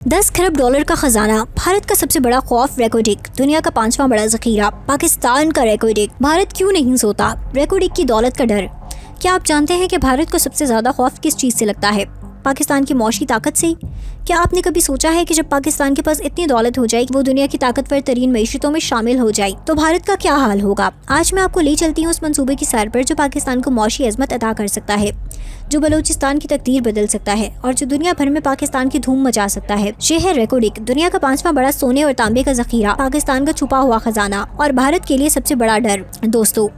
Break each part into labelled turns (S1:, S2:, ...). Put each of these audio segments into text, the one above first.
S1: $10 खरब का खजाना, भारत का सबसे बड़ा खौफ रेकोडिक, दुनिया का 5वां बड़ा जखीरा, पाकिस्तान का रेकोडिक, भारत क्यों नहीं सोता, रेकोडिक की दौलत का डर। क्या आप जानते हैं कि भारत को सबसे ज्यादा खौफ किस चीज से लगता है? पाकिस्तान की मौशी ताकत से। क्या आपने कभी सोचा है कि जब पाकिस्तान के पास इतनी दौलत हो जाए कि वो दुनिया की ताकतवर तरीन मईशतों में शामिल हो जाए तो भारत का क्या हाल होगा? आज मैं आपको ले चलती हूँ उस मंसूबे की सैर पर जो पाकिस्तान को मौशी अजमत अता कर सकता है, जो बलूचिस्तान की तकदीर बदल सकता है और जो दुनिया भर में पाकिस्तान की धूम मचा सकता है। ये है रेकोडिक, दुनिया का 5वां बड़ा सोने और तांबे का जखीरा, पाकिस्तान का छुपा हुआ खजाना और भारत के लिए सबसे बड़ा डर। दोस्तों,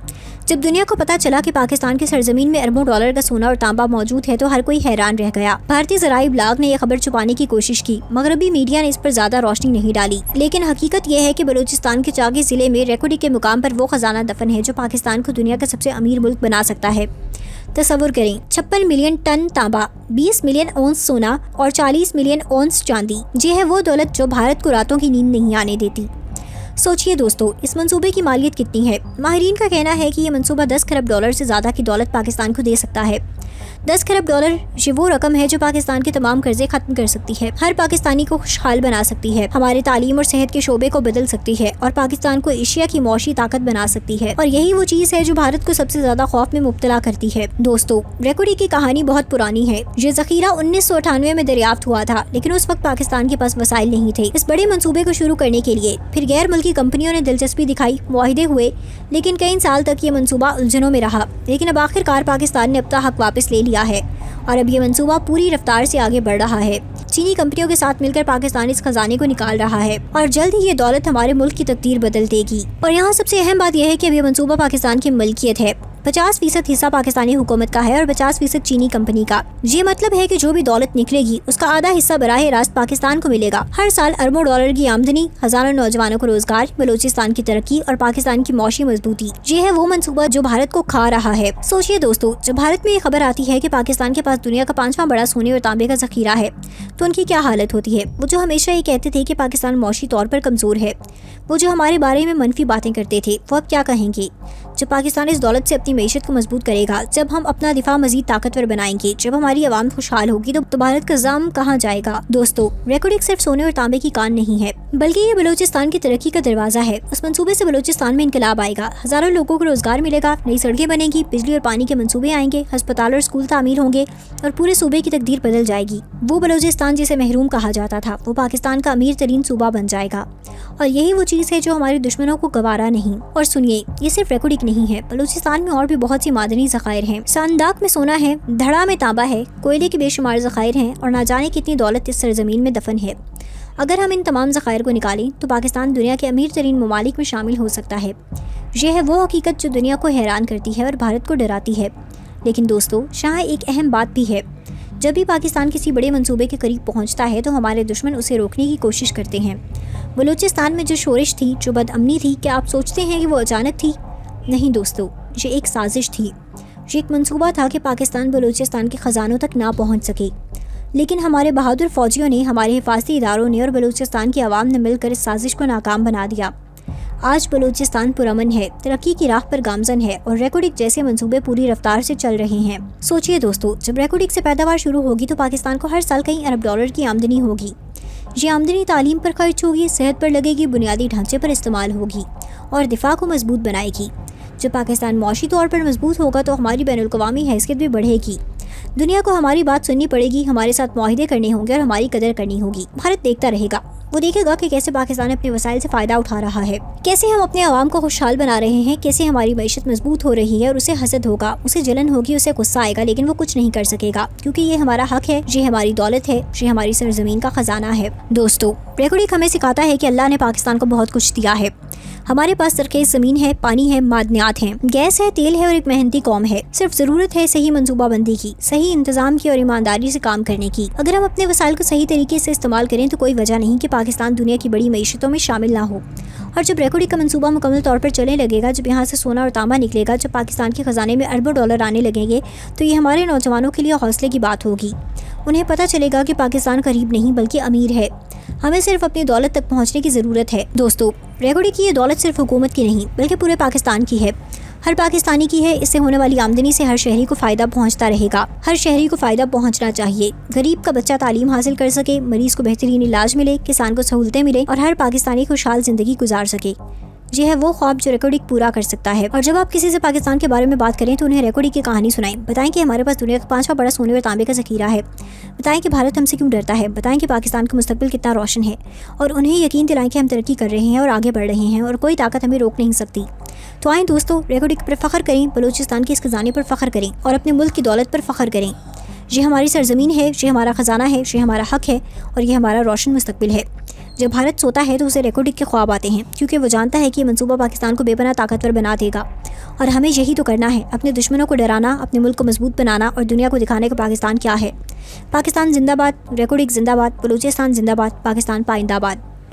S1: जब दुनिया को पता चला कि पाकिस्तान की सरजमीन में अरबों डॉलर का सोना और तांबा मौजूद है तो हर कोई हैरान रह गया। भारतीय ज़राए इब्लाग ने यह खबर छुपाने की कोशिश की, मगरबी मीडिया ने इस पर ज्यादा रोशनी नहीं डाली, लेकिन हकीकत यह है कि बलूचिस्तान के चागी जिले में रेकोडिक के मुकाम पर वो खजाना दफन है जो पाकिस्तान को दुनिया का सबसे अमीर मुल्क बना सकता है। तसव्वुर करें, 56 मिलियन टन तांबा, 20 मिलियन औंस सोना और 40 मिलियन औंस चांदी। ये है वो दौलत जो भारत को रातों की नींद नहीं आने देती। सोचिए दोस्तों, इस मंसूबे की मालियत कितनी है? माहिरीन का कहना है कि ये मंसूबा $10 खरब से ज़्यादा की दौलत पाकिस्तान को दे सकता है। $10 खरब ये वो रकम है जो पाकिस्तान के तमाम कर्जे खत्म कर सकती है, हर पाकिस्तानी को खुशहाल बना सकती है, हमारे तालीम और सेहत के शोबे को बदल सकती है और पाकिस्तान को एशिया की मौशी ताकत बना सकती है। और यही वो चीज़ है जो भारत को सबसे ज्यादा खौफ में मुब्तला करती है। दोस्तों, रेकोडिक की कहानी बहुत पुरानी है। ये जखीरा 1998 में दरियाफ्त हुआ था, लेकिन उस वक्त पाकिस्तान के पास वसाइल नहीं थे। इस बड़े मंसूबे को शुरू करने के लिए फिर गैर मुल्की कंपनियों ने दिलचस्पी दिखाई, मुआहिदे हुए, लेकिन कई साल तक ये मंसूबा उलझनों में रहा। लेकिन अब आखिरकार पाकिस्तान ने अपना हक वापस ले लिया है और अब ये मंसूबा पूरी रफ्तार से आगे बढ़ रहा है। चीनी कंपनियों के साथ मिलकर पाकिस्तान इस खजाने को निकाल रहा है और जल्द ही ये दौलत हमारे मुल्क की तकदीर बदल देगी। और यहाँ सबसे अहम बात यह है कि अब ये मंसूबा पाकिस्तान की मलकियत है। 50% हिस्सा पाकिस्तानी हुकूमत का है और 50% चीनी कंपनी का। ये मतलब है कि जो भी दौलत निकलेगी उसका आधा हिस्सा बराह रास्त पाकिस्तान को मिलेगा। हर साल अरबों डॉलर की आमदनी, हजारों नौजवानों को रोजगार, बलूचिस्तान की तरक्की और पाकिस्तान की मौशी मजबूती। ये है वो मंसूबा जो भारत को खा रहा है। सोचिए दोस्तों, जब भारत में ये खबर आती है कि पाकिस्तान के पास दुनिया का 5वां बड़ा सोने और तांबे का जखीरा है तो उनकी क्या हालत होती है। वो जो हमेशा ये कहते थे कि पाकिस्तान मौशी तौर पर कमजोर है, वो जो हमारे बारे में मनफी बातें करते थे, वो अब क्या कहेंगे? जब पाकिस्तान इस दौलत से अपनी मईशत को मजबूत करेगा, जब हम अपना दिफा मजीद ताकतवर बनाएंगे, जब हमारी आवाम खुशहाल होगी तो भारत का जाम कहाँ जाएगा? दोस्तों, रेकोडिक सिर्फ सोने और तांबे की कान नहीं है, बल्कि ये बलूचिस्तान की तरक्की का दरवाजा है। उस मंसूबे से बलूचिस्तान में इनकलाब आएगा, हजारों लोगों को रोजगार मिलेगा, नई सड़कें बनेगी, बिजली और पानी के मंसूबे आएंगे, अस्पताल और स्कूल तामीर होंगे और पूरे सूबे की तकदीर बदल जाएगी। वो बलूचिस्तान जिसे महरूम कहा जाता था वो पाकिस्तान का अमीर तरीन सूबा बन जाएगा। और यही वो चीज़ है जो हमारे दुश्मनों को गवारा नहीं। और सुनिए, ये सिर्फ रेकोडिक नहीं है, बलूचिस्तान में और भी बहुत सी मादनी ज़खायर हैं। सांदाक में सोना है, धड़ा में तांबा है, कोयले के बेशुमार ज़खायर हैं और ना जाने कितनी दौलत इस सरजमीन में दफन है। अगर हम इन तमाम ज़खायर को निकालें तो पाकिस्तान दुनिया के अमीर तरीन ममालिक में शामिल हो सकता है। यह है वो हकीकत जो दुनिया को हैरान करती है और भारत को डराती है। लेकिन दोस्तों, यहाँ एक अहम बात भी है, जब भी पाकिस्तान किसी बड़े मंसूबे के करीब पहुँचता है तो हमारे दुश्मन उसे रोकने की कोशिश करते हैं। बलूचिस्तान में जो शोरिश थी, जो बदअमनी थी, क्या आप सोचते हैं कि वो अचानक थी? नहीं दोस्तों, ये एक साजिश थी। ये एक मंसूबा था कि पाकिस्तान बलूचिस्तान के ख़जानों तक ना पहुंच सके, लेकिन हमारे बहादुर फौजियों ने, हमारे हिफाजती इदारों ने और बलूचिस्तान की आवाम ने मिलकर इस साजिश को नाकाम बना दिया। आज बलूचिस्तान पुरअमन है, तरक्की की राह पर गामजन है और रेकोडिक जैसे मंसूबे पूरी रफ्तार से चल रहे हैं। सोचिए दोस्तों, जब रेकोडिक से पैदावार शुरू होगी तो पाकिस्तान को हर साल कई अरब डॉलर की आमदनी होगी। ये आमदनी तालीम पर खर्च होगी, सेहत पर लगेगी, बुनियादी ढांचे पर इस्तेमाल होगी और दिफा को मजबूत बनाएगी। जब पाकिस्तान मौशी तौर पर मजबूत होगा तो हमारी बैनुल-अक़वामी हैसियत भी बढ़ेगी। दुनिया को हमारी बात सुननी पड़ेगी, हमारे साथ मुआहिदे करने होंगे और हमारी कदर करनी होगी। भारत देखता रहेगा, वो देखेगा कि कैसे पाकिस्तान अपने वसाइल से फ़ायदा उठा रहा है, कैसे हम अपने आवाम को खुशहाल बना रहे हैं, कैसे हमारी मईशत मजबूत हो रही है। और उसे हसद होगा, उसे जलन होगी, उसे गुस्सा आएगा, लेकिन वो कुछ नहीं कर सकेगा क्योंकि ये हमारा हक है, ये हमारी दौलत है, ये हमारी सरजमीन का खजाना है। दोस्तों, रेकोडिक हमें सिखाता है कि अल्लाह ने पाकिस्तान को बहुत कुछ दिया है। हमारे पास सरखेज़ ज़मीन है, पानी है, मादनियात हैं, गैस है, तेल है और एक मेहनती कौम है। सिर्फ ज़रूरत है सही मंसूबाबंदी की, सही इंतजाम की और ईमानदारी से काम करने की। अगर हम अपने वसाइल को सही तरीके से इस्तेमाल करें तो कोई वजह नहीं कि पाकिस्तान दुनिया की बड़ी मईशतों में शामिल ना हो। और जब रेकोडिक का मंसूबा मुकम्मल तौर पर चलने लगेगा, जब यहाँ से सोना और तांबा निकलेगा, जब पाकिस्तान के खजाने में अरबों डॉलर आने लगेंगे तो ये हमारे नौजवानों के लिए हौसले की बात होगी। उन्हें पता चलेगा कि पाकिस्तान गरीब नहीं बल्कि अमीर है, हमें सिर्फ अपनी दौलत तक पहुँचने की ज़रूरत है। दोस्तों, रेकोडिक की ये दौलत सिर्फ हुकूमत की नहीं बल्कि पूरे पाकिस्तान की है। ہر پاکستانی کی ہے، اس سے ہونے والی آمدنی سے ہر شہری کو فائدہ پہنچتا رہے گا، ہر شہری کو فائدہ پہنچنا چاہیے۔ غریب کا بچہ تعلیم حاصل کر سکے، مریض کو بہترین علاج ملے، کسان کو سہولتیں ملے اور ہر پاکستانی خوشحال زندگی گزار سکے۔ یہ ہے وہ خواب جو ریکارڈنگ پورا کر سکتا ہے۔ اور جب آپ کسی سے پاکستان کے بارے میں بات کریں تو انہیں ریکارڈنگ کی کہانی سنائیں، بتائیں کہ ہمارے پاس دنیا کا 5واں بڑا سونے اور تانبے کا ذخیرہ ہے، بتائیں کہ بھارت ہم سے کیوں ڈرتا ہے، بتائیں کہ پاکستان کا مستقبل کتنا روشن ہے، اور انہیں یقین دلائیں کہ ہم ترقی کر رہے ہیں اور آگے بڑھ رہے ہیں اور کوئی طاقت ہمیں روک نہیں سکتی۔ تو آئیں دوستو، ریکارڈنگ پر فخر کریں، بلوچستان کے اس خزانے پر فخر کریں اور اپنے ملک کی دولت پر فخر کریں۔ یہ ہماری سرزمین ہے، یہ ہمارا خزانہ ہے، یہ ہمارا حق ہے اور یہ ہمارا روشن مستقبل ہے۔ جب بھارت سوتا ہے تو اسے ریکارڈنگ کے خواب آتے ہیں، کیونکہ وہ جانتا ہے کہ یہ منصوبہ پاکستان کو بے پناہ طاقتور بنا دے گا، اور ہمیں یہی تو کرنا ہے، اپنے دشمنوں کو ڈرانا، اپنے ملک کو مضبوط بنانا اور دنیا کو دکھانے کا پاکستان کیا ہے۔ پاکستان زندہ باد، ریکارڈنگ زندہ باد، بلوچستان زندہ باد، پاکستان پائندہ باد۔